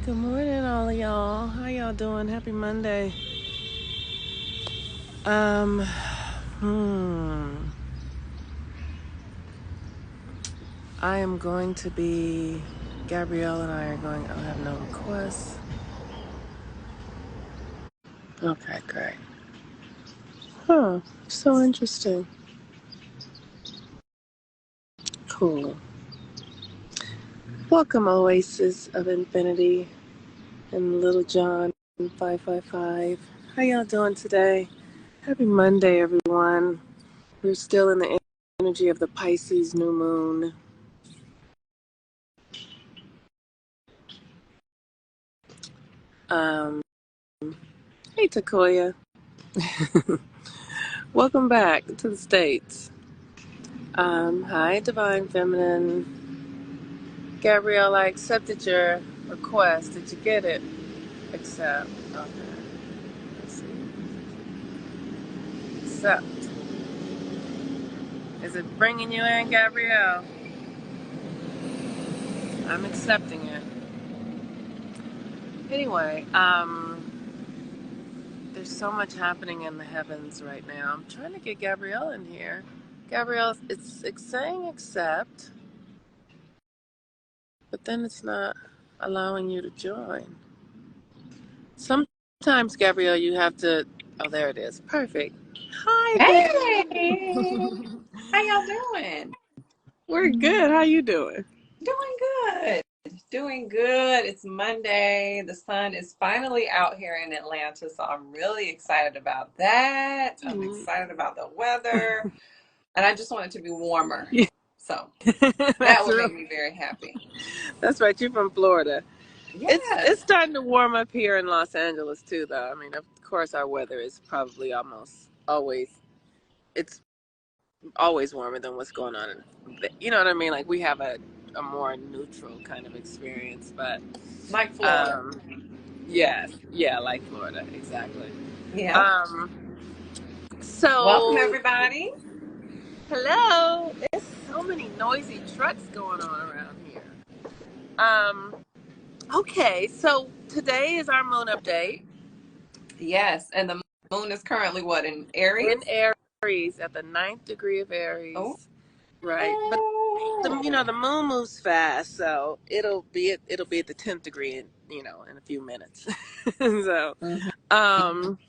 Good morning, all of y'all. How y'all doing? Happy Monday. Um, I am going to be. Gabrielle and I are going. I have no requests. Okay, great. Huh. So interesting. Cool. Welcome, Oasis of Infinity and Little John 555. How y'all doing today? Happy Monday, everyone. We're still in the energy of the Pisces new moon. Um, hey, Takoya. Welcome back to the States. Hi, Divine Feminine. Gabrielle, I accepted your request. Did you get it? Accept. Okay. Let's see. Accept. Is it bringing you in, Gabrielle? I'm accepting it. Anyway, there's so much happening in the heavens right now. I'm trying to get Gabrielle in here. Gabrielle, it's saying accept, but then it's not allowing you to join. Sometimes, Gabrielle, you have to. Oh, there it is. Perfect. Hi Hey, there. how y'all doing? We're good. How you doing? Doing good. Doing good. It's Monday. The sun is finally out here in Atlanta, so I'm really excited about that. I'm excited about the weather, and I just want it to be warmer. Yeah, So that that's would real. make me very happy. That's right. You're from Florida. It's Yes. starting to warm up here in Los Angeles too, though. I mean, of course, our weather is probably almost always. It's always warmer than what's going on. You know what I mean? Like we have a more neutral kind of experience, but Like Florida. um, yes, yeah, like Florida, exactly. Yeah. Um, Welcome, so everybody. hello. There's so many noisy trucks going on around here. Um, okay, so today is our moon update Yes, and the moon is currently what, in in Aries? Aries at the ninth degree of Oh. Aries. Right, but the moon moves fast, so it'll be at the 10th degree in in a few minutes. so, Mhm. um,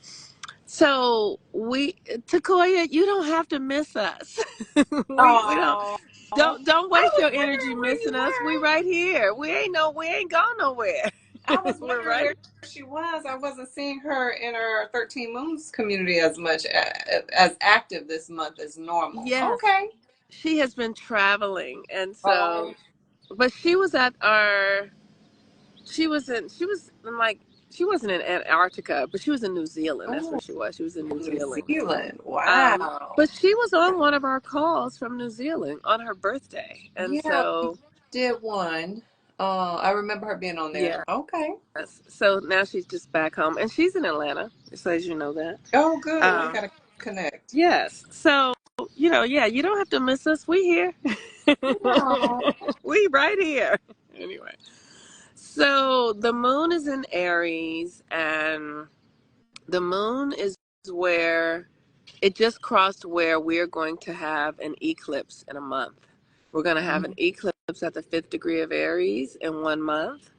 so we Takoya, you don't have to miss us. We Oh, don't I waste was your energy wondering where missing you us. We were. right here. We ain't gone nowhere. I was We're wondering right. where she was. I wasn't seeing her in her 13 Moons community as much as active this month as normal. Yes, Okay. she has been traveling, and Oh, so, but she was at our she was in like she wasn't in Antarctica, but she was in New Zealand. That's where oh, she was. She was in New New Zealand. Zealand. Wow. But she was on one of our calls from New Zealand on her birthday, and Yeah, we so did one. I remember her being on there. yeah. Okay. So now she's just back home, and she's in Atlanta. So as you know that. Oh, good. We Um, got to connect. yes. So yeah, you don't have to miss us. We here. No. We right here. Anyway. So the moon is in Aries, and the moon is where it just crossed where we're going to have an eclipse in a month. We're going to have an eclipse at the 5th degree of Aries in 1 month.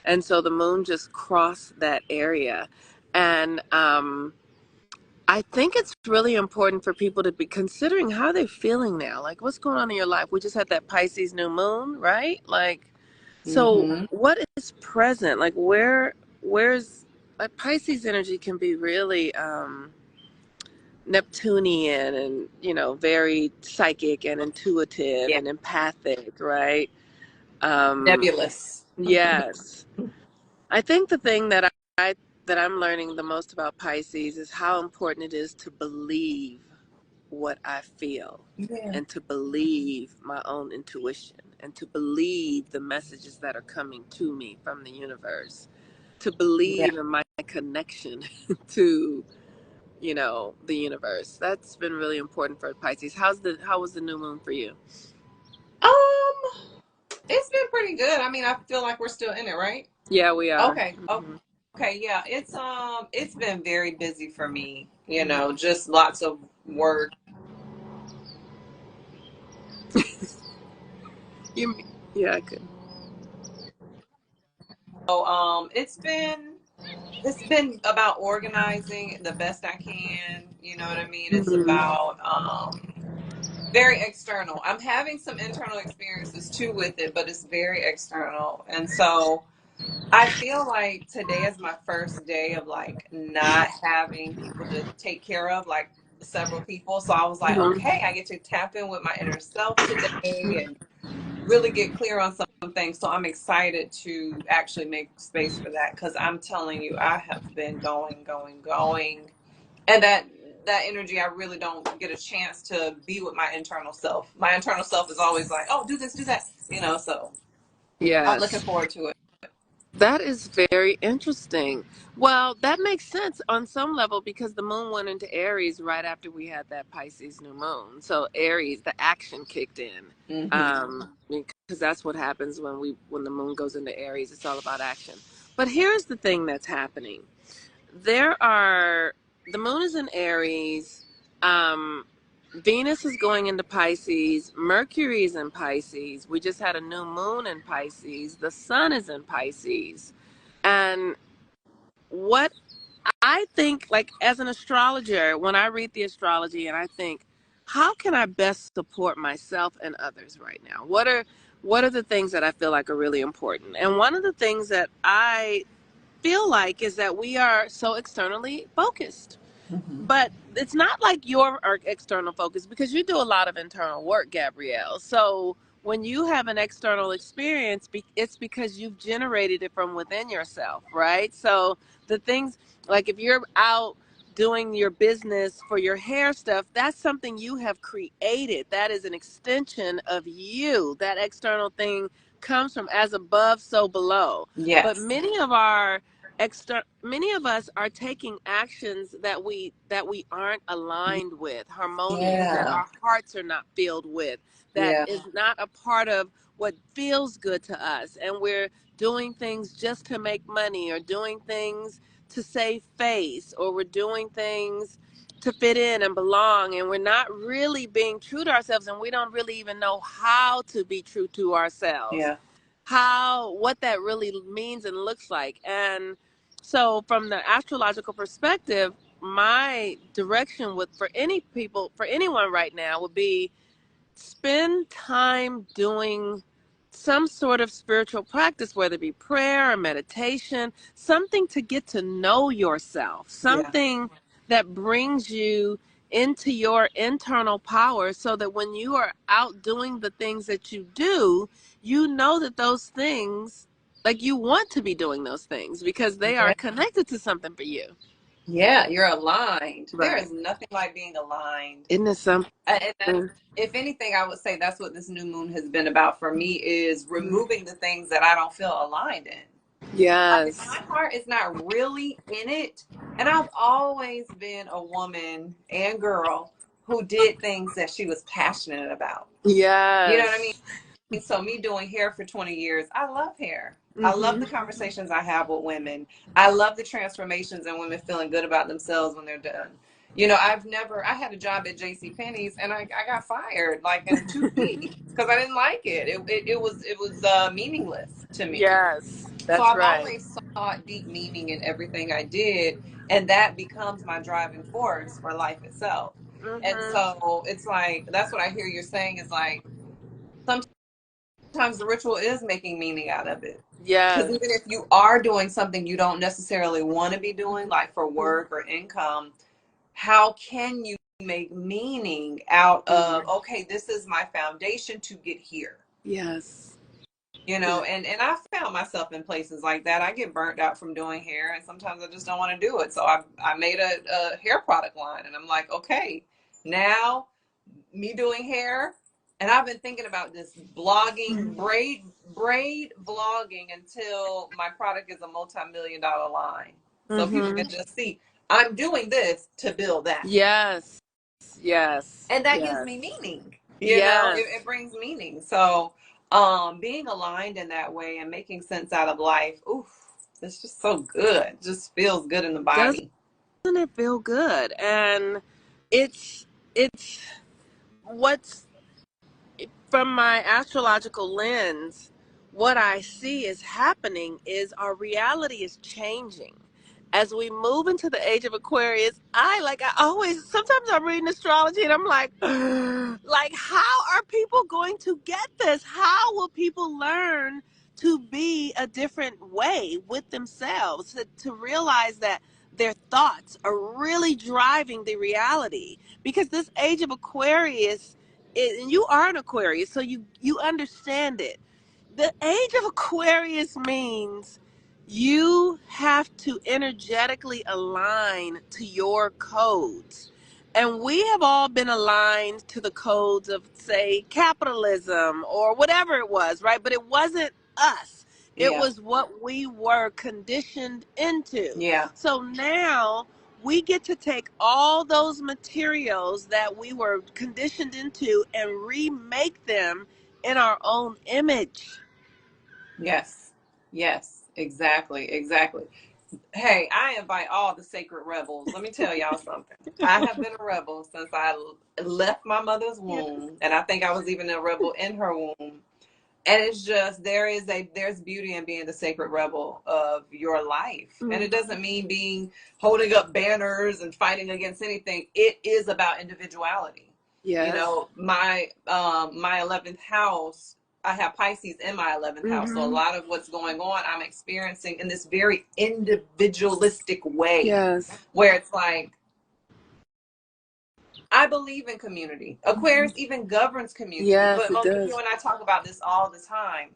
And so the moon just crossed that area. And I think it's really important for people to be considering how they're feeling now. Like, what's going on in your life? We just had that Pisces new moon, right? Like, so Mm-hmm. what is present? Like, where's like Pisces energy can be really Neptunian and very psychic and intuitive Yeah. and empathic, right? Um, Nebulous. yes, I think the thing I that I'm learning the most about Pisces is how important it is to believe what I feel Yeah. and to believe my own intuition and to believe the messages that are coming to me from the universe, to Yeah. believe in my connection to the universe. That's been really important for Pisces. How was the new moon for you? Um, It's been pretty good. I mean, I feel like we're still in it, right? Yeah, we are. Okay. Hmm. Okay. Yeah. It's been very busy for me. You Hmm. know, just lots of work. You, yeah, I could. So, it's been about organizing the best I can. You know what I mean? It's Hmm. about very external. I'm having some internal experiences too with it, but it's very external. And so I feel like today is my first day of like not having people to take care of, like several people. So I was like, Hmm. okay, I get to tap in with my inner self today and really get clear on some things. So I'm excited to actually make space for that because I'm telling you, I have been going, going, going. And that energy, I really don't get a chance to be with my internal self. My internal self is always like, oh, do this, do that, you know, so I'm looking Yes. forward to it. That is very interesting. Well, that makes sense on some level because the moon went into Aries right after we had that Pisces new moon. So Aries, the action kicked in. Hmm. Because that's what happens when the moon goes into Aries. It's all about action. But here's the thing that's happening. There are the moon is in Aries. Um, Venus is going into Pisces. Mercury is in Pisces. We just had a new moon in Pisces. The sun is in Pisces. And what I think, like as an astrologer, when I read the astrology and I think, how can I best support myself and others right now? What are the things that I feel like are really important? And one of the things that I feel like is that we are so externally focused. Hmm. But it's not like your external focus because you do a lot of internal work, Gabrielle. So when you have an external experience, it's because you've generated it from within yourself, right? So the things like if you're out doing your business for your hair stuff, that's something you have created. That is an extension of you. That external thing comes from as above, so below. But Yes. many of us are taking actions that we aren't aligned with, harmonious, that Yeah. our hearts are not filled with, that Yeah. is not a part of what feels good to us, and we're doing things just to make money, or doing things to save face, or we're doing things to fit in and belong, and we're not really being true to ourselves, and we don't really even know how to be true to ourselves, Yeah. how what that really means and looks like. And so from the astrological perspective, my direction with for anyone right now would be spend time doing some sort of spiritual practice, whether it be prayer or meditation, something to get to know yourself, Yeah. something that brings you into your internal power so that when you are out doing the things that you do, you know that those things, like you want to be doing those things because they are Yeah. connected to something for you. Yeah. You're aligned. There Right. is nothing like being aligned. Isn't it something? And if anything, I would say that's what this new moon has been about for me is removing the things that I don't feel aligned in. Like if Yes. my heart is not really in it, and I've always been a woman and girl who did things that she was passionate about. You know what I mean? Yes. So me doing hair for 20 years, I love hair. I love Hmm. the conversations I have with women. I love the transformations and women feeling good about themselves when they're done. You know, I had a job at J.C. Penney's and I got fired like in 2 weeks because I didn't like it. It was meaningless to me. Yes, So that's I've right. always sought deep meaning in everything I did, and that becomes my driving force for life itself. And Hmm. so it's like that's what I hear you're saying is like sometimes the ritual is making meaning out of it. Because Yes. even if you are doing something you don't necessarily want to be doing, like for work or income, how can you make meaning out of, Mhm. okay, this is my foundation to get here? Yes. You Yeah. know, and I found myself in places like that. I get burnt out from doing hair, and sometimes I just don't want to do it. So I made a hair product line, and I'm like, okay, now me doing hair, and I've been thinking about this blogging, braid vlogging until my product is a multi-million dollar line. So people Hmm. can just see I'm doing this to build that. Yes. Yes. And that gives Yes. me meaning. You know, Yes. it brings meaning. So being aligned in that way and making sense out of life, oof, it's just so good. It just feels good in the Doesn't body. it feel good? And it's what's from my astrological lens, what I see is happening is our reality is changing. As we move into the age of Aquarius, I always, sometimes I'm reading astrology and I'm like, how are people going to get this? How will people learn to be a different way with themselves, to realize that their thoughts are really driving the reality? Because this age of Aquarius, and you are an Aquarius, so you understand it. The age of Aquarius means you have to energetically align to your codes. And we have all been aligned to the codes of, say, capitalism or whatever it was, right? But it wasn't us. It Yeah. was what we were conditioned into. Yeah. So now we get to take all those materials that we were conditioned into and remake them in our own image. Yes. Yes. Exactly. Exactly. Hey, I invite all the sacred rebels. Let me tell y'all something. I have been a rebel since I left my mother's Yeah. womb, and I think I was even a rebel in her womb. And it's just there's beauty in being the sacred rebel of your life, and it Mm-hmm. doesn't mean being holding up banners and fighting against anything. It is about individuality. You Yes. know, my 11th house, I have Pisces in my 11th house, so a Mm-hmm. lot of what's going on I'm experiencing in this very individualistic way, Yes. where it's like I believe in community. Mm-hmm. Aquarius even governs community, Yes, but it Monique, you does. and I talk about this all the time.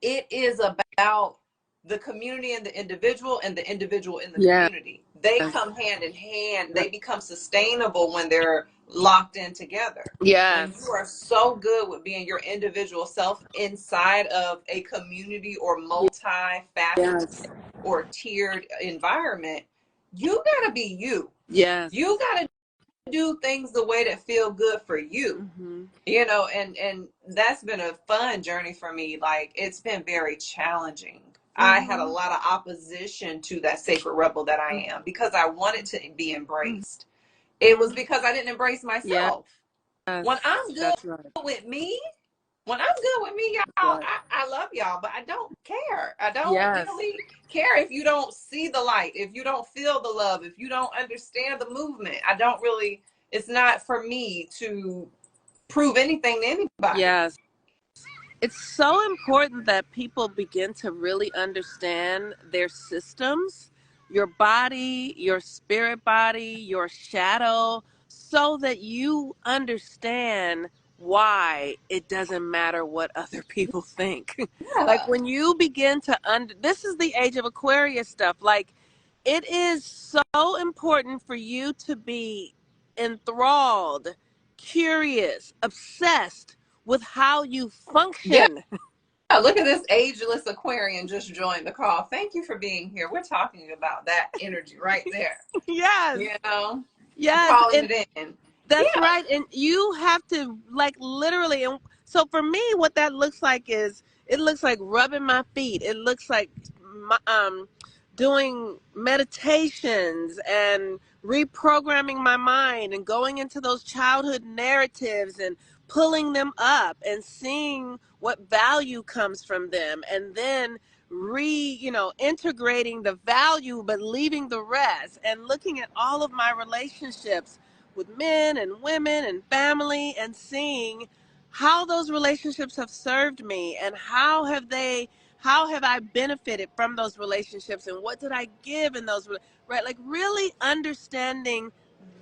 It is about the community and the individual, and the individual in the Yes. community. They come hand in hand. They become sustainable when they're locked in together. When you Yes. are so good with being your individual self inside of a community or Yes. multifaceted or tiered environment, you got to be you. Yes. You got to do things the way that feel good for you. Mm-hmm. You know, and that's been a fun journey for me. Like, it's been very challenging. I had a Mm-hmm. lot of opposition to that sacred rebel that I am, because I wanted to be embraced. It was because I didn't embrace Yes. myself. When I'm good That's right. with me, when I'm good with me, y'all, That's right. I love y'all, but I don't care. I don't Yes. really care if you don't see the light, if you don't feel the love, if you don't understand the movement. I don't really, it's not for me to prove anything to anybody. Yes. It's so important that people begin to really understand their systems, your body, your spirit body, your shadow, so that you understand why it doesn't matter what other people think. Like Yeah. when you begin to this is the age of Aquarius stuff. Like it is so important for you to be enthralled, curious, obsessed with how you Yeah. function. Look at this ageless Aquarian just joined the call. Thank you for being here. We're talking about that energy right there. Yes, You know, yes, calling and it in. that's Yeah. right. And you have to like literally. And so for me, what that looks like is it looks like rubbing my feet. It looks like doing meditations and reprogramming my mind and going into those childhood narratives and pulling them up and seeing what value comes from them, and then integrating the value but leaving the rest, and looking at all of my relationships with men and women and family, and seeing how those relationships have served me, and how have I benefited from those relationships, and what did I give in those, right? Like really understanding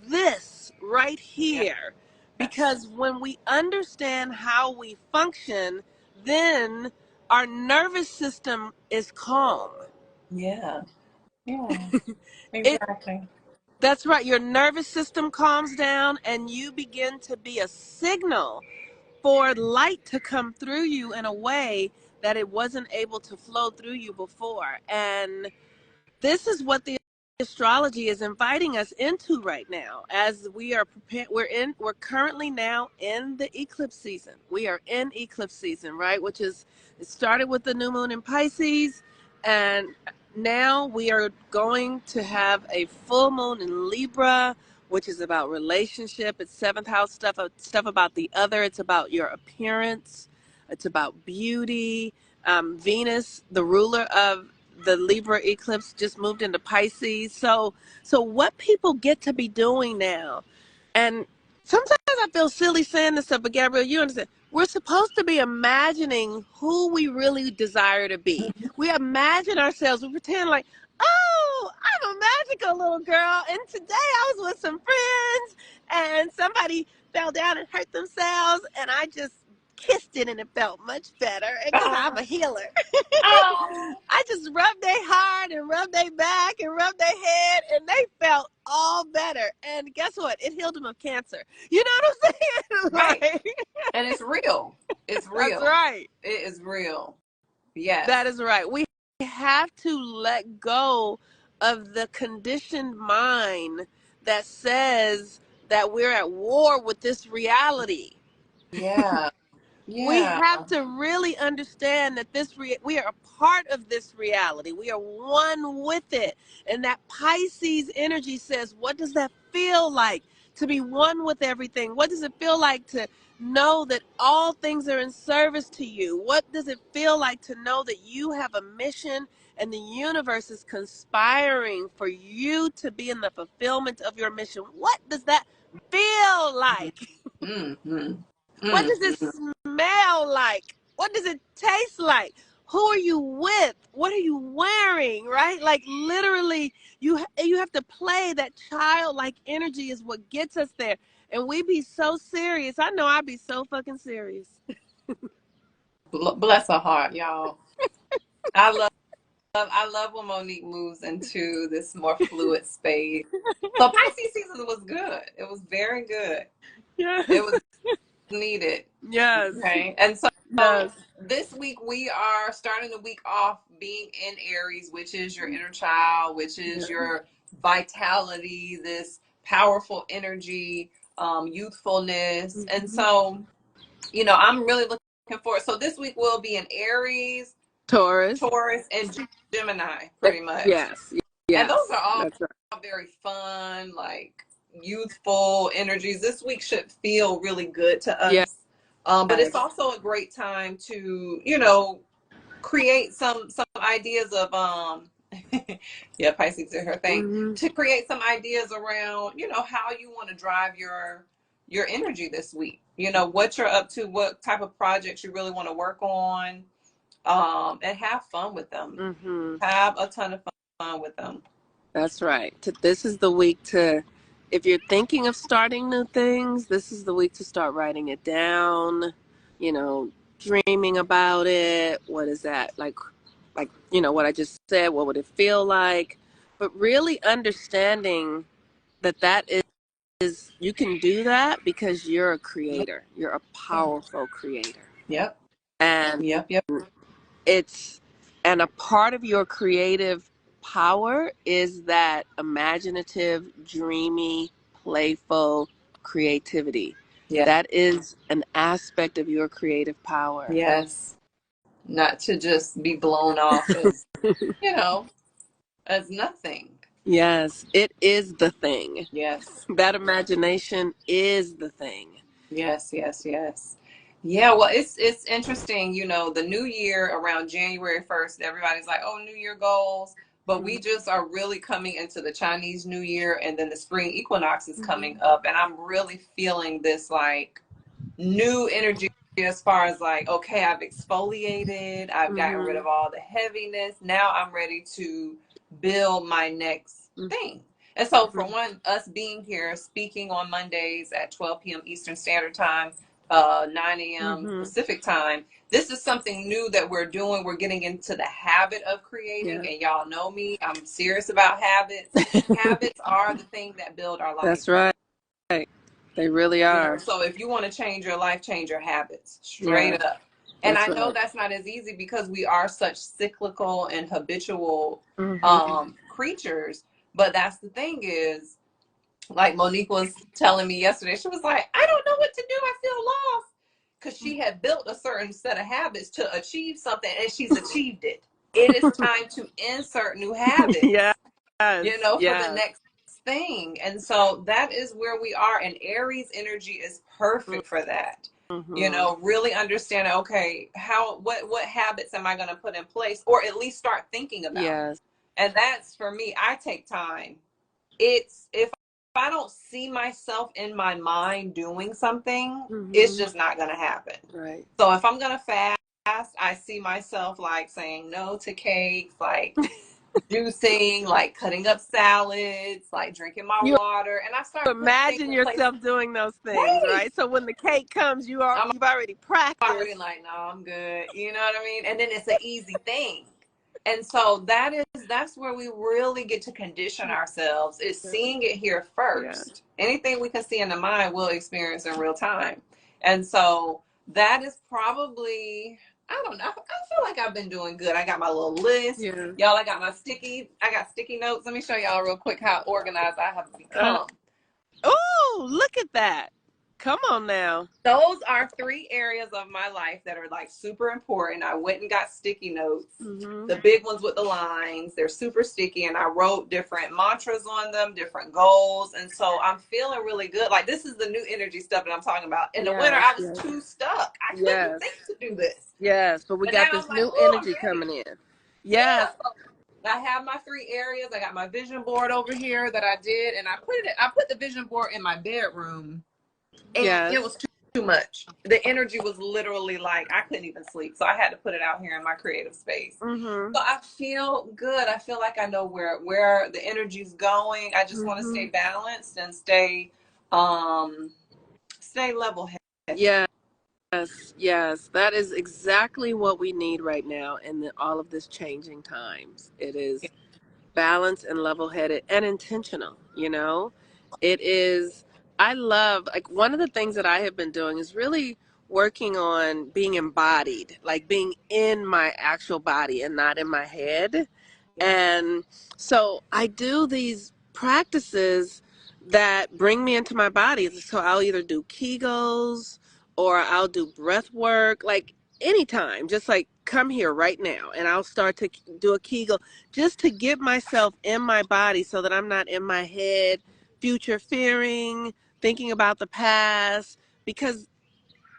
this right here. Yes. Because when we understand how we function, then our nervous system is calm. Yeah. Yeah. It Exactly. That's right. Your nervous system calms down and you begin to be a signal for light to come through you in a way that it wasn't able to flow through you before. And this is what the astrology is inviting us into right now, as we are prepared. We're currently now in the eclipse season. We are in eclipse season, right? Which is, it started with the new moon in Pisces, and now we are going to have a full moon in Libra, which is about relationship. It's seventh house stuff about the other. It's about your appearance. It's about beauty. Venus, the ruler of the Libra eclipse, just moved into Pisces. So what people get to be doing now, and sometimes I feel silly saying this stuff, but Gabrielle, you understand. We're supposed to be imagining who we really desire to be. We imagine ourselves, we pretend like, oh, I'm a magical little girl, and today I was with some friends, and somebody fell down and hurt themselves, and I just kissed it, and it felt much better because I'm a healer. Oh, I just rubbed their heart and rubbed their back and rubbed their head, and they felt all better. And guess what? It healed them of cancer. You know what I'm saying? right. Like, And it's real. It's that's real. right. It is real. Yes. That is right. We have to let go of the conditioned mind that says that we're at war with this reality. Yeah. We Yeah. have to really understand that we are a part of this reality. We are one with it. And that Pisces energy says, what does that feel like to be one with everything? What does it feel like to know that all things are in service to you? What does it feel like to know that you have a mission and the universe is conspiring for you to be in the fulfillment of your mission? What does that feel like? Mm-hmm. What does it Mm-hmm. smell like? What does it taste like? Who are you with? What are you wearing? Right? Like literally, you have to play that childlike energy is what gets us there. And we be so serious. I know I'd be so fucking serious. Bless her heart, y'all. I love when Monique moves into this more fluid space. So Pisces season was good. It was very good. Yes. It was needed. Yes. Okay. And so Yes. this week we are starting the week off being in Aries, which is your inner child, which is Yeah. your vitality, this powerful energy, youthfulness. And Mhm. so, I'm really looking forward. So this week we'll be in Aries, Taurus. Taurus, and Gemini, pretty much. Yes. And those Yes. are all That's right. very fun, like youthful energies. This week should feel really good to Yes. us. But it's also a great time to, create some ideas of yeah, Pisces are her thing. Mhm. To create some ideas around, how you want to drive your energy this week. What you're up to, what type of projects you really want to work on, and have fun with them. Mhm. Have a ton of fun with them. That's right. This is the week to, if you're thinking of starting new things, this is the week to start writing it down, you know, dreaming about it. What is that? Like, what I just said, what would it feel like? But really understanding that you can do that because you're a creator. You're a powerful creator. Yep. And Yep. Yep. it's and a part of your creative power is that imaginative, dreamy, playful creativity. Yeah. That is an aspect of your creative power. Yes. Not to just be blown off you know, as nothing. Yes, it is the thing. Yes. That imagination is the thing. Yes, yes, yes. Yeah, well, it's interesting, the new year around January 1st, everybody's like, "Oh, New Year goals." But we just are really coming into the Chinese New Year, and then the spring equinox is coming Mhm. up, and I'm really feeling this like new energy as far as like, okay, I've exfoliated, I've gotten rid Mhm. of all the heaviness. Now I'm ready to build my next thing. And so, for Mhm. one, us being here speaking on Mondays at 12 p.m. Eastern Standard Time, 9 a.m. Mhm. Pacific Time, this is something new that we're doing. We're getting into the habit of creating, Yeah. and y'all know me, I'm serious about habits. Habits are the thing that build our life. That's right. They really are. So if you want to change your life, change your habits, Yeah. straight up. And That's I know right. that's not as easy because we are such cyclical and habitual Mhm. creatures. But that's the thing is, like Monique was telling me yesterday, she was like, I don't know what to do. I feel lost. Because she had built a certain set of habits to achieve something and she's achieved it. It is time to insert new habits, Yes. for the Yes. next thing. And so that is where we are. And Aries energy is perfect for that. Mm-hmm. Really understanding, okay, what habits am I going to put in place, or at least start thinking about them. Yes. And that's for me, I take time. It's if I don't see myself in my mind doing something, it's Mm-hmm. just not going to happen. Right. So if I'm going to fast, I see myself like saying no to cakes, like juicing, like cutting up salads, like drinking my You water, and I start putting things imagine in place. yourself doing those things, Right. right? So when the cake comes, I'm you've already already practiced. like, no, I'm good. You know what I mean? And then it's an easy thing. And so that's where we really get to condition ourselves, is seeing it here Yeah. first. Anything we can see in the mind, we'll experience in real time. And so that is probably, I don't know. I feel like I've been doing good. I got my little list. Yeah. Y'all, I got sticky notes. Let me show y'all real quick how organized I have Uh, become. oh, look at that. Come on now. Those are 3 areas of my life that are like super important. I went and got sticky notes, Mm-hmm. the big ones with the lines. They're super sticky, and I wrote different mantras on them, different goals. And so I'm feeling really good. Like, this is the new energy stuff that I'm talking about. In the winter, Yes, I was yes, too stuck. I couldn't yes, think to do this. yes. But we But now got this I'm like, new oh, I'm energy ready. coming in. Yeah. Yes, So I have my 3 areas. I got my vision board over here that I did, and I put the vision board in my bedroom, and it yes. was too much. The energy was literally like I couldn't even sleep. So I had to put it out here in my creative space. Mm-hmm. So I feel good. I feel like I know where the energy's going. I just want to Mm-hmm. stay balanced and stay level headed. Yes, yes. That is exactly what we need right now in all of this changing times. It is balanced and level-headed and intentional, it is. I love, like, one of the things that I have been doing is really working on being embodied, like being in my actual body and not in my head. Yeah. And so I do these practices that bring me into my body. So I'll either do Kegels or I'll do breath work, like anytime, just like come here right now. And I'll start to do a Kegel just to get myself in my body so that I'm not in my head, future fearing, thinking about the past, because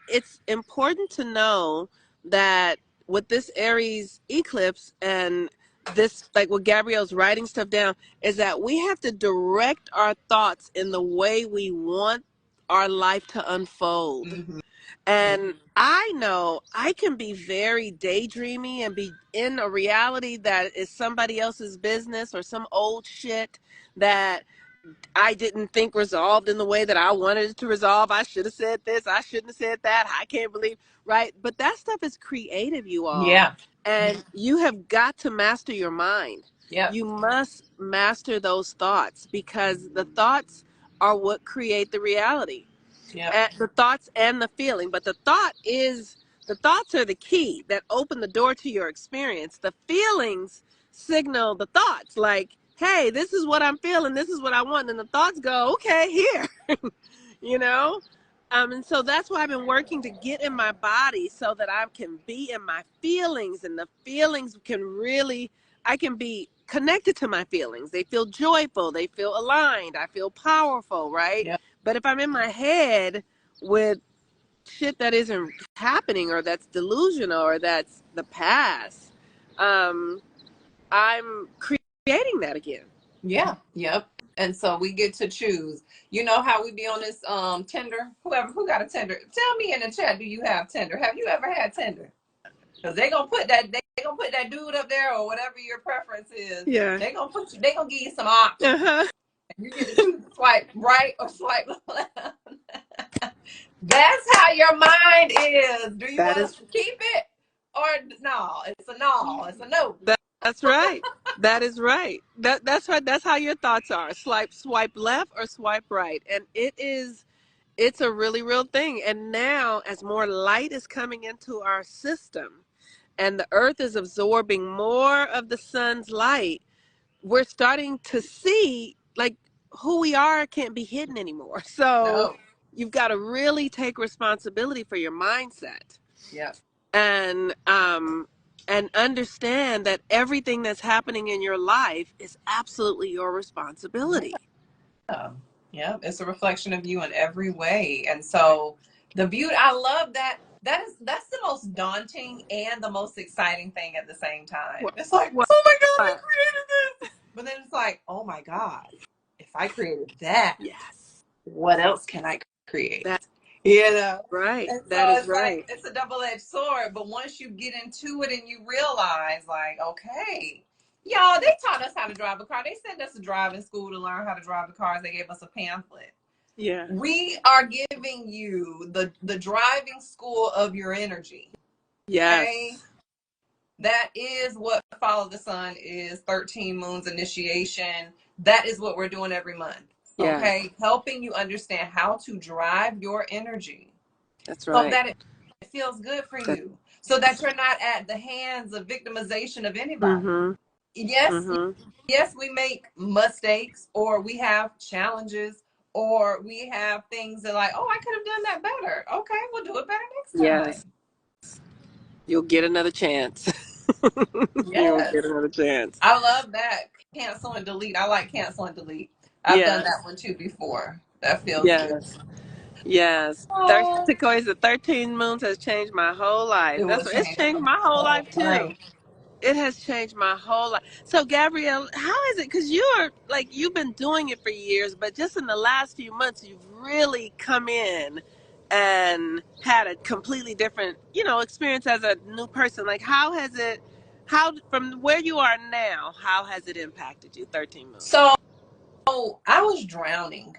it's important to know that with this Aries eclipse and this, like what Gabrielle's writing stuff down, is that we have to direct our thoughts in the way we want our life to unfold. Mm-hmm. And I know I can be very daydreamy and be in a reality that is somebody else's business or some old shit that I didn't think resolved in the way that I wanted it to resolve. I should have said this. I shouldn't have said that. I can't believe, right? But that stuff is creative, you all. Yeah. And you have got to master your mind. Yep. You must master those thoughts because the thoughts are what create the reality. Yep. And the thoughts and the feeling. But the thoughts are the key that open the door to your experience. The feelings signal the thoughts, like, hey, this is what I'm feeling, this is what I want. And the thoughts go, okay, here, you know? And so that's why I've been working to get in my body so that I can be in my feelings, and the feelings can really, I can be connected to my feelings. They feel joyful, they feel aligned, I feel powerful, right? Yep. But if I'm in my head with shit that isn't happening or that's delusional or that's the past, um, I'm creating that again. Yeah. Yep. And so we get to choose. You know how we be on this Tinder? Who got a Tinder? Tell me in the chat, do you have Tinder? Have you ever had Tinder? Because they gonna put that dude up there, or whatever your preference is. Yeah. They gonna give you some options. Uh-huh. And you get to choose to swipe right or swipe left. That's how your mind is. Do you That want is to keep it, or no? It's a no. It's a no. that's right. That is right. That's right. That's how your thoughts are. Swipe left or swipe right. And it's a really real thing. And now as more light is coming into our system and the earth is absorbing more of the sun's light, we're starting to see like who we are can't be hidden anymore. So No. you've got to really take responsibility for your mindset Yeah. and understand that everything that's happening in your life is absolutely your responsibility. Yeah. Yeah. It's a reflection of you in every way. And so the beauty, I love that. That's the most daunting and the most exciting thing at the same time. What, It's like, what, oh my God, I what? created this. But then it's like, oh my God, if I created that, Yes, what else can I create? that's You know? right. And so That is it's like, right. it's a double-edged sword. But once you get into it and you realize, like, okay, y'all, they taught us how to drive a car. They sent us to driving school to learn how to drive the cars. They gave us a pamphlet. Yeah. We are giving you the driving school of your energy. Okay? Yes. That is what Follow the Sun is, 13 Moons Initiation. That is what we're doing every month. Yes. Okay? Helping you understand how to drive your energy That's so right. that it feels good for That, you. So that you're not at the hands of victimization of anybody. mm-hmm. Yes, Mm-hmm. yes, we make mistakes or we have challenges or we have things that like, oh, I could have done that better. Okay, we'll do it better next Yes. time. You'll get another chance. You'll Yes. get another chance. I love that. Cancel and delete. I like cancel and delete. I've done that Yes. one too before. That feels good. Yes. Yes. Oh, Sequoia's the 13 moons has changed my whole life. it will That's what it's change changed my whole my life too. life. It has changed my whole life. So Gabrielle, how is it? Because you're like you've been doing it for years, but just in the last few months, you've really come in and had a completely different, experience as a new person. Like, how has it? How from where you are now? How has it impacted you? 13 moons. So I was drowning.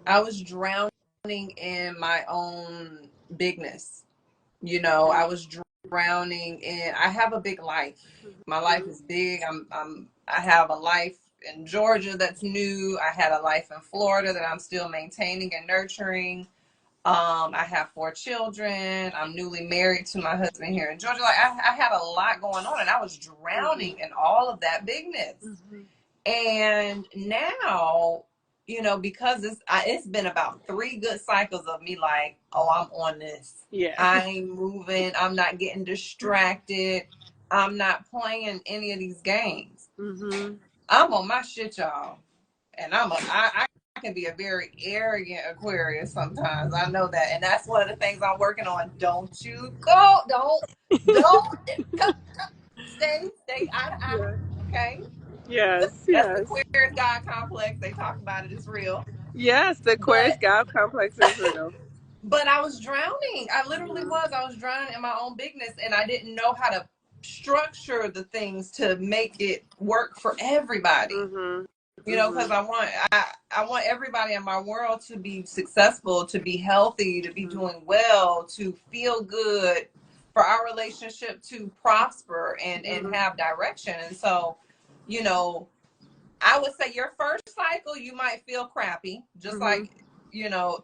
I Mm-hmm. was drowning in my own bigness. I was drowning in. I have a big life. My life is big. I have a life in Georgia that's new. I had a life in Florida that I'm still maintaining and nurturing. I have 4 children. I'm newly married to my husband here in Georgia. Like I had a lot going on, and I was Mm-hmm. drowning in all of that bigness. Mm-hmm. And now, because it's been about 3 good cycles of me like, oh, I'm on this. Yeah. I ain't moving. I'm not getting distracted. I'm not playing any of these games. Mm-hmm. I'm on my shit, y'all. And I can be a very arrogant Aquarius sometimes. I know that. And that's one of the things I'm working on. Don't you go. Don't stay eye to eye. Yeah. Okay. Yes. That's the Yes. Aquarius God complex. They talk about it. It's real. Yes. The Aquarius But God complex is real. I was drowning. I literally Mm-hmm. was. I was drowning in my own bigness, and I didn't know how to structure the things to make it work for everybody. Mm-hmm. Because Mm-hmm. I want everybody in my world to be successful, to be healthy, to be Mm-hmm. doing well, to feel good, for our relationship to prosper and Mm-hmm. have direction. And so, you know, I would say your first cycle, you might feel crappy, just Mm-hmm. like,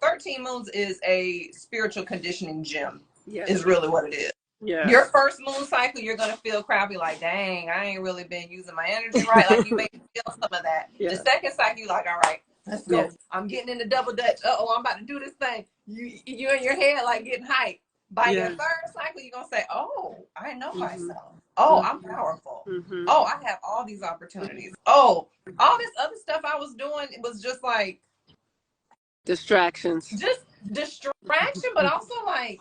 13 moons is a spiritual conditioning gym, Yes. is really what it is. Your Yes. first moon cycle, you're going to feel crappy, like, dang, I ain't really been using my energy right. Like, you may feel some of that. The Yeah. second cycle, you're like, all right, let's go. Yes. I'm getting in the double dutch. Uh-oh, I'm about to do this thing. You in your head, like, getting hyped. By your Yes. third cycle, you're going to say, oh, I know Mm-hmm. myself. Oh, I'm Mm-hmm. powerful. Mm-hmm. Oh, I have all these opportunities. Oh, all this other stuff I was doing, it was just like, Distractions. just distraction, but also like,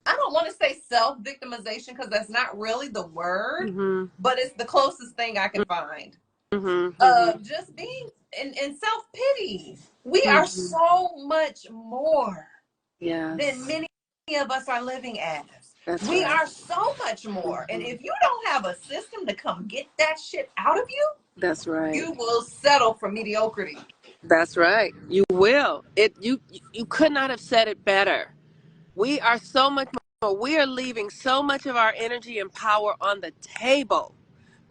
I don't want to say self victimization because that's not really the word, Mm-hmm. but it's the closest thing I can find Mm-hmm. Mm-hmm. of just being in self pity. We are Mm-hmm. so much more than Yes. many of us are living as. That's We right. are so much more. And Mm-hmm. if you don't have a system to come get that shit out of you, That's right. you will settle for mediocrity. That's right. You will. You could not have said it better. We are so much more. We are leaving so much of our energy and power on the table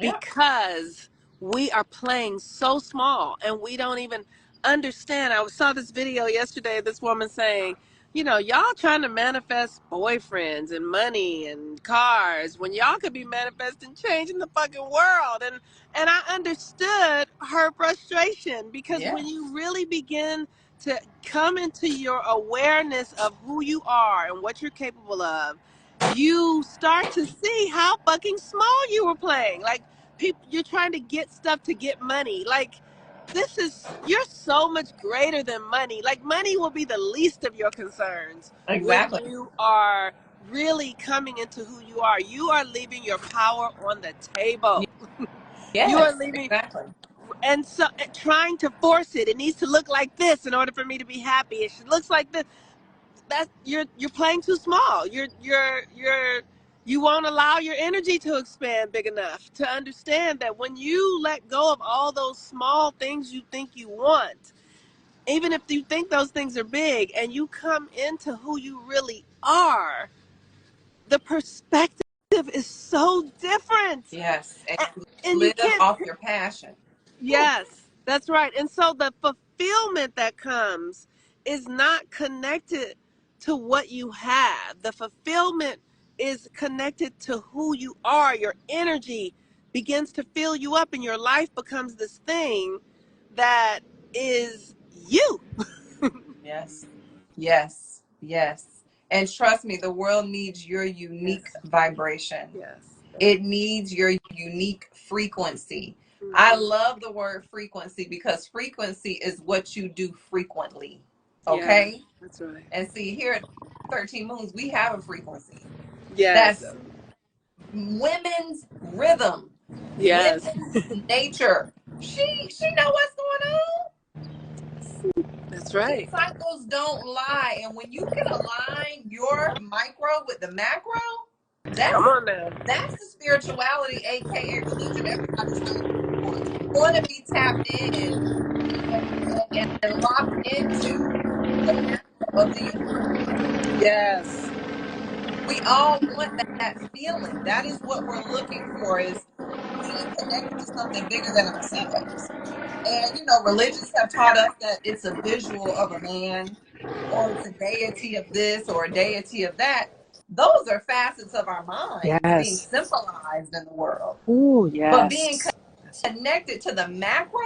Yeah. because we are playing so small and we don't even understand. I saw this video yesterday, this woman saying y'all trying to manifest boyfriends and money and cars when y'all could be manifesting change in the fucking world. And I understood her frustration, because Yeah, when you really begin to come into your awareness of who you are and what you're capable of, you start to see how fucking small you were playing. Like, people, you're trying to get stuff to get money. Like, you're so much greater than money. Like, money will be the least of your concerns when exactly. you are really coming into who you are. You are leaving your power on the table. You are Yes, leaving, exactly. and so trying to force it. It needs to look like this in order for me to be happy. It looks like this. That you're playing too small. You won't allow your energy to expand big enough to understand that when you let go of all those small things you think you want, even if you think those things are big, and you come into who you really are, the perspective is so different. Yes, and And you live can't. off your passion. Whew. Yes, that's right. And so the fulfillment that comes is not connected to what you have. The fulfillment is connected to who you are. Your energy begins to fill you up, and your life becomes this thing that is you. Yes, yes, yes. And trust me, the world needs your unique Yes, vibration. yes. It needs your unique frequency. I Mm-hmm. love the word frequency because frequency is what you do frequently. Yeah, Okay? that's right. And see, here at 13 Moons, we have a frequency. Yes, That's women's rhythm, yes, women's nature. She know what's going on. that's These right. cycles don't lie. And when you can align your micro with the macro, Come that's on now. that's the spirituality, aka religion everybody's hungry for. You want to be tapped in and locked into the macro of the universe. Yes. We all want that feeling. That is what we're looking for, is being connected to something bigger than ourselves. And religions have taught us that it's a visual of a man, or it's a deity of this or a deity of that. Those are facets of our minds being Yes. symbolized in the world. Ooh, But being yes. connected to the macro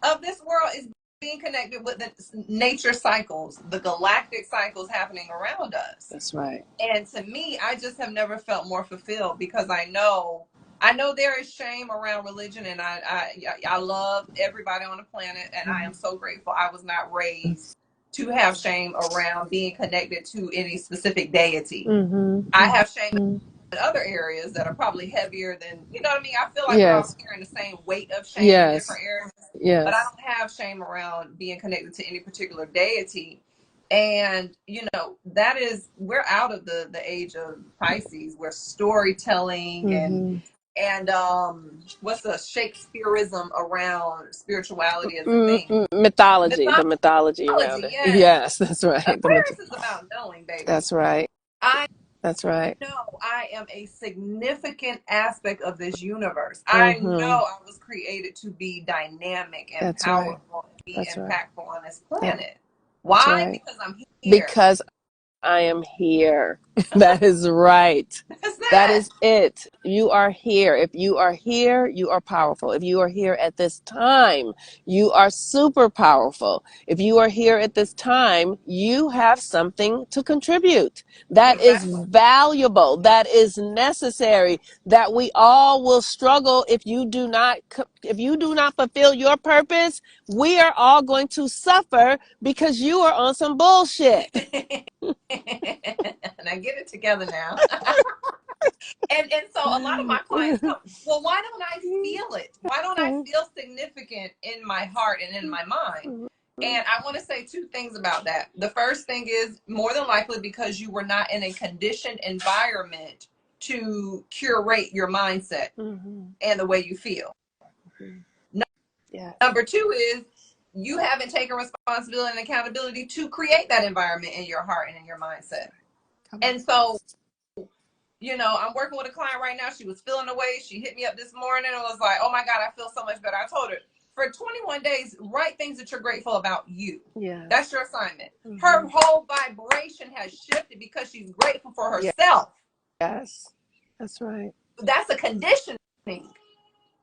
of this world is being connected with the nature cycles, the galactic cycles happening around us. That's right. And to me, I just have never felt more fulfilled, because I know there is shame around religion, and I love everybody on the planet, and I am so grateful I was not raised to have shame around being connected to any specific deity. Mm-hmm. I have shame Mm-hmm. in other areas that are probably heavier than, you know what I mean? I feel like we're all Yes. carrying the same weight of shame in Yes. different areas, but I Yes. don't have shame around being connected to any particular deity. And we're out of the age of Pisces, where storytelling and Mm-hmm. and what's the Shakespeareism around spirituality as a thing. Mm-hmm. Mythology, the mythology around Mythology, it. yes. Yes, that's right. Aquarius is about knowing, baby. That's right. I That's right. know I am a significant aspect of this universe. I Mm-hmm. know I was created to be dynamic and That's right. powerful and be That's right. impactful on this Yeah, planet. that's Why? right. Because I'm here. Because I am here. That is right. That's That that. is it. You are here. If you are here, you are powerful. If you are here at this time, you are super powerful. If you are here at this time, you have something to contribute. That is Exactly. valuable. That is necessary. That we all will struggle if you do not fulfill your purpose. We are all going to suffer because you are on some bullshit. And I get it together now. And so a lot of my clients come, well, why don't I feel it? Why don't I feel significant in my heart and in my mind? And I want to say two things about that. The first thing is, more than likely because you were not in a conditioned environment to curate your mindset Mm-hmm. and the way you feel. Yes. Number two is, you haven't taken responsibility and accountability to create that environment in your heart and in your mindset. Come on. And so, I'm working with a client right now. She was feeling away. She hit me up this morning and was like, "Oh my God, I feel so much better." I told her, for 21 days, write things that you're grateful about you. Yeah. That's your assignment. Her whole vibration has shifted because she's grateful for herself. Yes. That's right. That's a conditioning. That's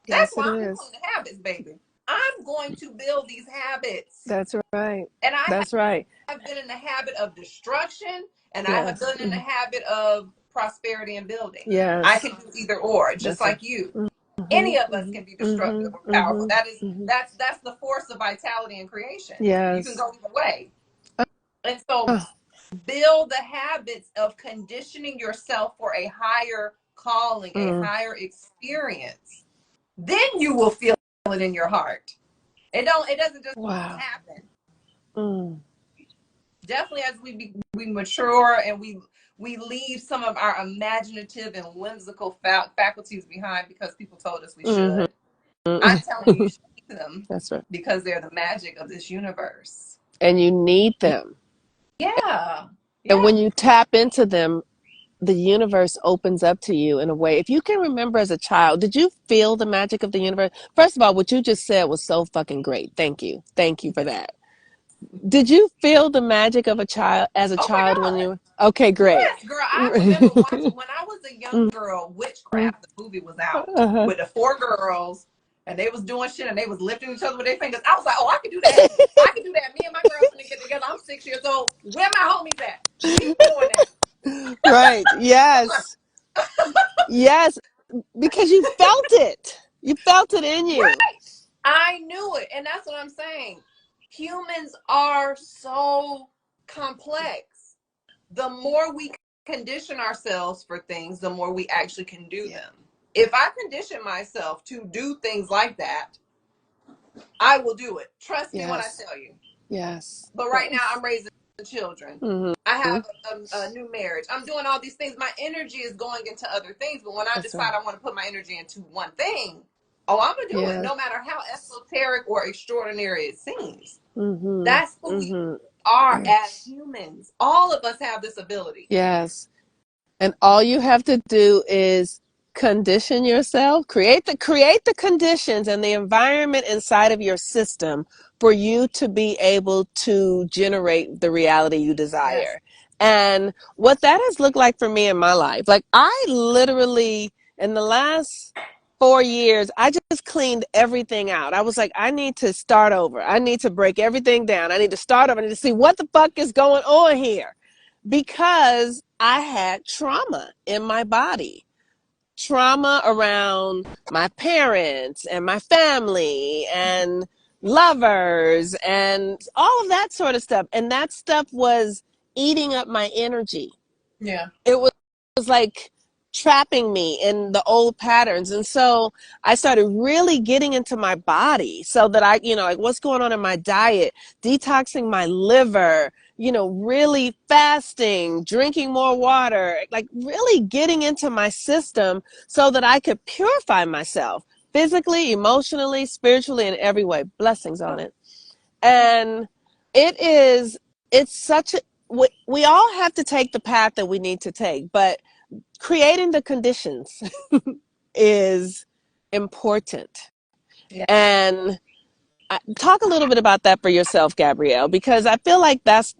Yes, it why I'm is. including the habits, baby. I'm going to build these habits. That's right. And That's right. have been in the habit of destruction, and I have Yes. been in the habit of prosperity and building. Yes. I can do either or, just like you. Any of us can be destructive or powerful. That's the force of vitality and creation. Yes. You can go either way. And so build the habits of conditioning yourself for a higher calling, a higher experience. Then you will feel it in your heart. It doesn't just happen. Definitely as we mature and we leave some of our imaginative and whimsical faculties behind because people told us we should. I'm telling you, you should keep them. That's right. Because they're the magic of this universe. And you need them. Yeah. And when you tap into them, the universe opens up to you in a way. If you can remember as a child, did you feel the magic of the universe? First of all, what you just said was so fucking great. Thank you. Thank you for that. Did you feel the magic of a child as a child when you were? Okay, great. Yes, girl. I remember watching when I was a young girl, Witchcraft, the movie was out with the 4 girls and they was doing shit and they was lifting each other with their fingers. I was like, oh, I can do that. I can do that. Me and my girls finna get together. I'm 6 years old. Where my homies at? We doing that. Right. Yes. Yes. Because you felt it. You felt it in you. Right. I knew it. And that's what I'm saying. Humans are so complex. The more we condition ourselves for things, the more we actually can do them. If I condition myself to do things like that, I will do it. Trust me when I tell you. Yes. But right now, I'm raising children. I have a new marriage. I'm doing all these things. My energy is going into other things. But when I decide I want to put my energy into one thing, oh, I'm going to do it. No matter how esoteric or extraordinary it seems. That's who we are as humans. All of us have this ability. Yes. And all you have to do is condition yourself, create the conditions and the environment inside of your system for you to be able to generate the reality you desire. And what that has looked like for me in my life, like I literally in the last 4 years, I just cleaned everything out. I was like, I need to start over. I need to break everything down. I need to start over. I need to see what the fuck is going on here. Because I had trauma in my body, trauma around my parents and my family and lovers and all of that sort of stuff. And that stuff was eating up my energy. Yeah. It was like trapping me in the old patterns. And so I started really getting into my body so that I, like what's going on in my diet, detoxing my liver, really fasting, drinking more water, like really getting into my system so that I could purify myself physically, emotionally, spiritually, in every way. Blessings on it. And it's such a, we all have to take the path that we need to take, but creating the conditions is important. Yeah. And talk a little bit about that for yourself, Gabrielle, because I feel like that's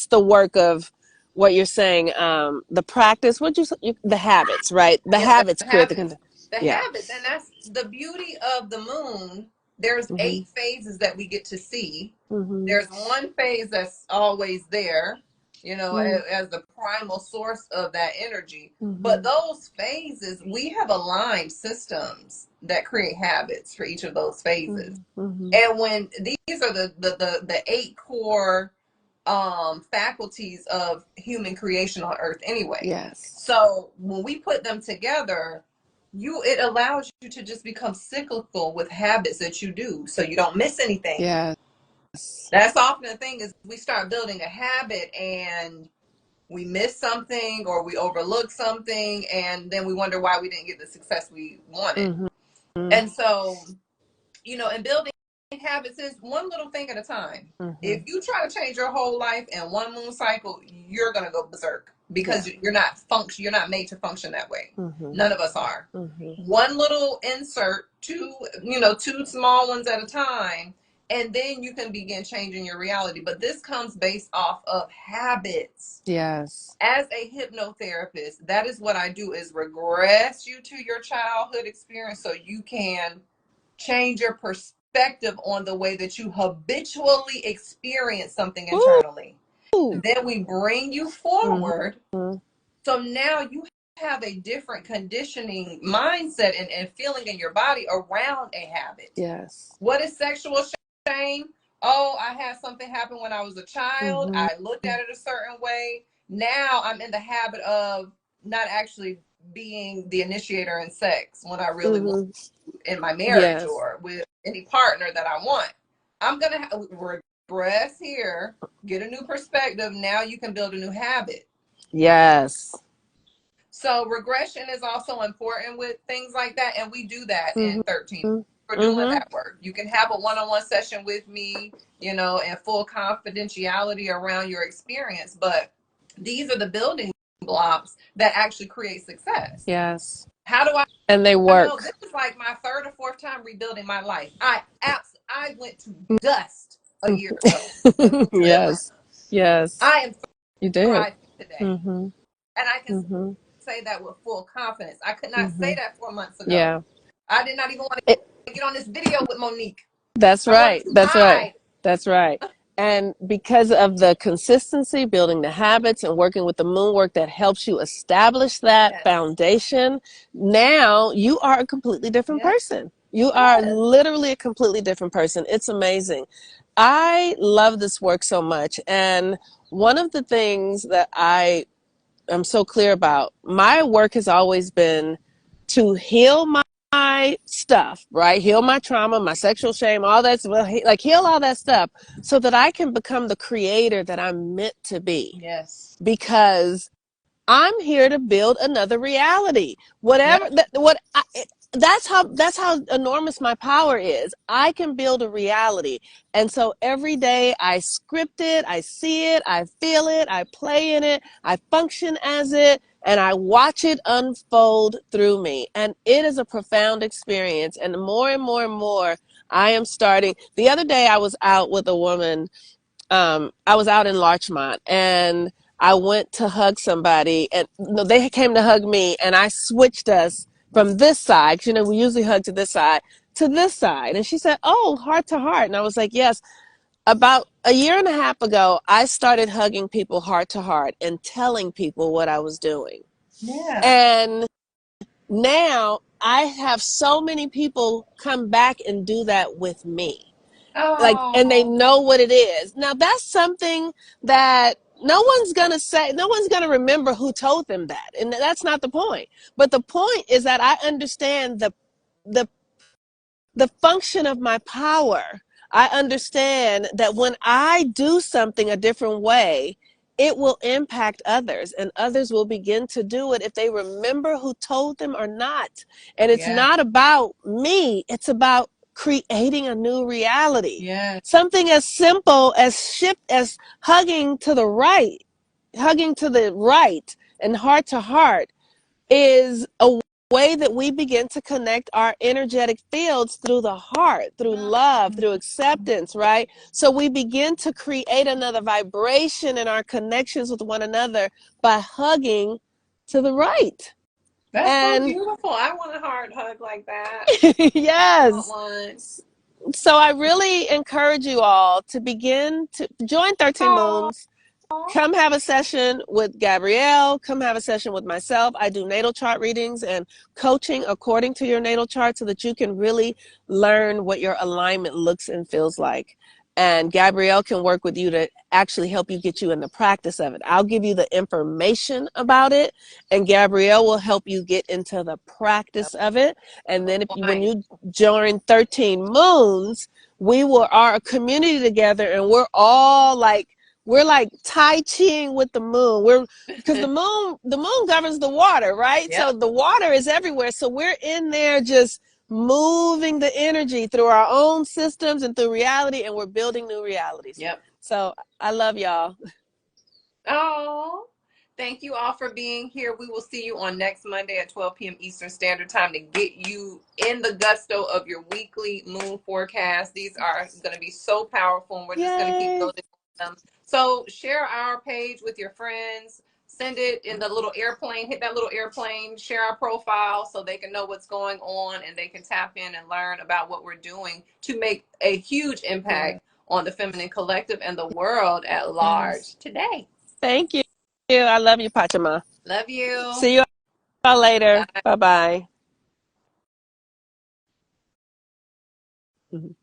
the work of what you're saying. The practice, the habits, right? The habits create the conditions. The habits, and that's the beauty of the moon. There's 8 phases that we get to see. There's one phase that's always there, as the primal source of that energy. But those phases, we have aligned systems that create habits for each of those phases. And when these are the 8 core faculties of human creation on earth anyway. Yes. So when we put them together, it allows you to just become cyclical with habits that you do so you don't miss anything. Yes. That's often the thing is we start building a habit and we miss something or we overlook something and then we wonder why we didn't get the success we wanted. And so, and building habits is one little thing at a time. If you try to change your whole life in one moon cycle, you're going to go berserk. because you're not made to function that way. Mm-hmm. None of us are. Mm-hmm. One little insert, two small ones at a time, and then you can begin changing your reality. But this comes based off of habits. Yes. As a hypnotherapist, that is what I do, is regress you to your childhood experience so you can change your perspective on the way that you habitually experience something internally. Ooh. Then we bring you forward. Mm-hmm. So now you have a different conditioning mindset and feeling in your body around a habit. Yes. What is sexual shame? Oh, I had something happen when I was a child. Mm-hmm. I looked at it a certain way. Now I'm in the habit of not actually being the initiator in sex when I really want in my marriage or with any partner that I want. I'm going to regress here, get a new perspective. Now you can build a new habit. Yes. So regression is also important with things like that. And we do that in 13. We're doing Mm-hmm. that work. You can have a one-on-one session with me, and full confidentiality around your experience. But these are the building blocks that actually create success. Yes. How do I And they know? work. This is like my third or fourth time rebuilding my life. I went to dust a year ago. Yes. Yes. I am You did. thriving today. Mm-hmm. And I can Mm-hmm. say that with full confidence. I could not Mm-hmm. say that 4 months ago. Yeah. I did not even want It, to get on this video with Monique. that's I wanted right. to That's right. hide. That's right. And because of the consistency, building the habits and working with the moon work that helps you establish that foundation, now you are a completely different person. You are literally a completely different person. It's amazing. I love this work so much. And one of the things that I'm so clear about, my work has always been to heal my stuff, right? Heal my trauma, my sexual shame, all that, like heal all that stuff so that I can become the creator that I'm meant to be. Yes. Because I'm here to build another reality. Whatever that's how enormous my power is. I can build a reality. And so every day I script it, I see it, I feel it, I play in it, I function as it, and I watch it unfold through me. And it is a profound experience. And more and more and more I am starting. The other day I was out with a woman. I was out in Larchmont and I went to hug somebody and no, they came to hug me and I switched us from this side, 'cause, we usually hug to this side, to this side. And she said, "Oh, heart to heart." And I was like, "Yes." About a year and a half ago, I started hugging people heart to heart and telling people what I was doing. Yeah. And now I have so many people come back and do that with me. And they know what it is. Now that's something that no one's going to say, no one's going to remember who told them that. And that's not the point. But the point is that I understand the the function of my power. I understand that when I do something a different way, it will impact others and others will begin to do it if they remember who told them or not. And it's not about me. It's about creating a new reality. Yeah. Something as simple as hugging to the right and heart to heart is a way that we begin to connect our energetic fields through the heart, through love, through acceptance, right? So we begin to create another vibration in our connections with one another by hugging to the right. That's so beautiful. I want a heart hug like that. Yes. I want one. So I really encourage you all to begin to join 13 Moons. Come have a session with Gabrielle. Come have a session with myself. I do natal chart readings and coaching according to your natal chart so that you can really learn what your alignment looks and feels like. And Gabrielle can work with you to actually help you get you in the practice of it. I'll give you the information about it, and Gabrielle will help you get into the practice of it. And then when you join 13 Moons, we are a community together, and we're like Tai Chiing with the moon. Because the moon governs the water, right? Yep. So the water is everywhere. So we're in there just moving the energy through our own systems and through reality, and we're building new realities. Yep. So I love y'all. Oh, Thank you all for being here. We will see you on next Monday at 12 p.m. Eastern Standard Time to get you in the gusto of your weekly moon forecast. These are going to be so powerful, and we're just going to keep Yay. building them. So share our page with your friends. Send it in the little airplane, hit that little airplane, share our profile so they can know what's going on and they can tap in and learn about what we're doing to make a huge Yes. impact on the feminine collective and the world at Yes. large today. Thank you. I love you, Pachama. Love you. See you all later. Bye. Bye bye.